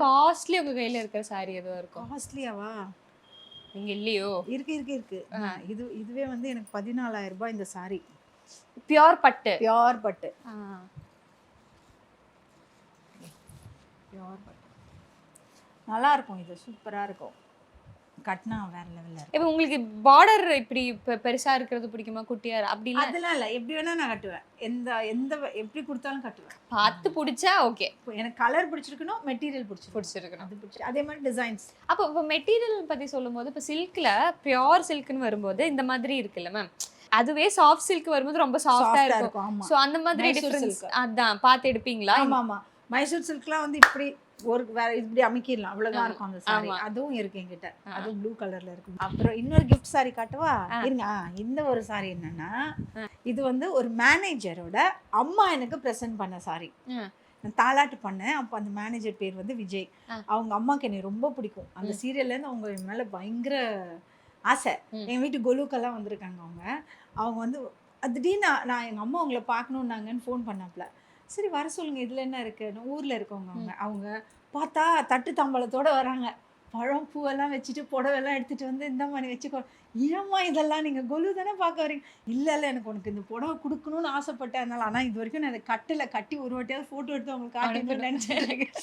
Costly உங்க கையில இருக்கிற சாரி எதுவா இருக்கும்? காஸ்ட்லியாவா? நீங்க இல்லையோ? இருக்கு. இதுவே வந்து எனக்கு 14,000 ரூபாய் இந்த சாரி. பியூர் பட்டு. பியூர் பட்டு. ஆ. பியூர் பட்டு. நல்லா இருக்கும், இது சூப்பரா இருக்கும். கட்னா வேற லெவல்ல இருக்கும். இப்ப உங்களுக்கு பார்டர் இப்படி பெருசா இருக்கிறது பிடிக்குமா? குட்டியா அப்படிலாம் அதெல்லாம் இல்ல. எப்படி வேணா நான் கட்டுவேன். எந்த எந்த எப்படி குடுத்தாலும் கட்டுவேன். பார்த்து புடிச்சா ஓகே. எனக்கு கலர் பிடிச்சிருக்கணும், மெட்டீரியல் பிடிச்சிருக்கணும். அது பிடிச்சி அதே மாதிரி டிசைன்ஸ். அப்போ இப்போ மெட்டீரியல் பத்தி சொல்லும்போது இப்போ சில்க்ல பியூர் சில்க்னு வரும்போது இந்த மாதிரி இருக்குல்ல மேம், அதுவே சாஃப்ட் சில்க் வரும்போது ரொம்ப சாஃப்டா இருக்கும். ஆமா. சோ அந்த மாதிரி மைசூர் டிஃபரன்ஸ் silk. அதான் பார்த்து எடுப்பீங்களா? ஆமா. மைசூர் சில்க்லாம் வந்து இப்படி ஒரு வேற இப்படி அமைக்கிடலாம், அவ்வளவுதான் இருக்கும் அந்த சாரி. அதுவும் இருக்கு என்கிட்ட. அதுவும் ப்ளூ கலர்ல இருக்கும். அப்புறம் இன்னொரு கிஃப்ட் சாரி காட்டவா? இருங்க. இந்த ஒரு சாரி என்னன்னா, இது வந்து ஒரு மேனேஜரோட அம்மா எனக்கு பிரசன்ட் பண்ண சாரி. நான் தாலாட்டு பண்ணேன். அப்போ அந்த மேனேஜர் பேர் வந்து விஜய். அவங்க அம்மாக்கு என்னை ரொம்ப பிடிக்கும். அந்த சீரியல்ல இருந்து அவங்க என் மேல பயங்கர ஆசை. எங்க வீட்டு கொலுக்கெல்லாம் வந்திருக்காங்க அவங்க. அவங்க வந்து திடீர்னு நான் எங்க அம்மா உங்களை பார்க்கணுன்னாங்கன்னு ஃபோன் பண்ணாப்ல. சரி வர சொல்லுங்க, இதுல என்ன இருக்குன்னு. ஊர்ல இருக்கவங்க அவங்க. அவங்க பார்த்தா தட்டு தாம்பலத்தோட வராங்க. பழம் பூவெல்லாம் வச்சுட்டு புடவெல்லாம் எடுத்துட்டு வந்து இந்த மாதிரி வச்சுக்கோ. ஏம்மா இதெல்லாம் நீங்க கொலு தானே பார்க்க வரீங்க? இல்ல எனக்கு உனக்கு இந்த புடவை கொடுக்கணும்னு ஆசைப்பட்டேன். அதனால ஆனா இது வரைக்கும் நான் அதை கட்டல. கட்டி ஒரு வாட்டியாவது போட்டோ எடுத்து அவங்களுக்கு காட்டணும்னு நினைச்சிட்டு இருக்கேன்.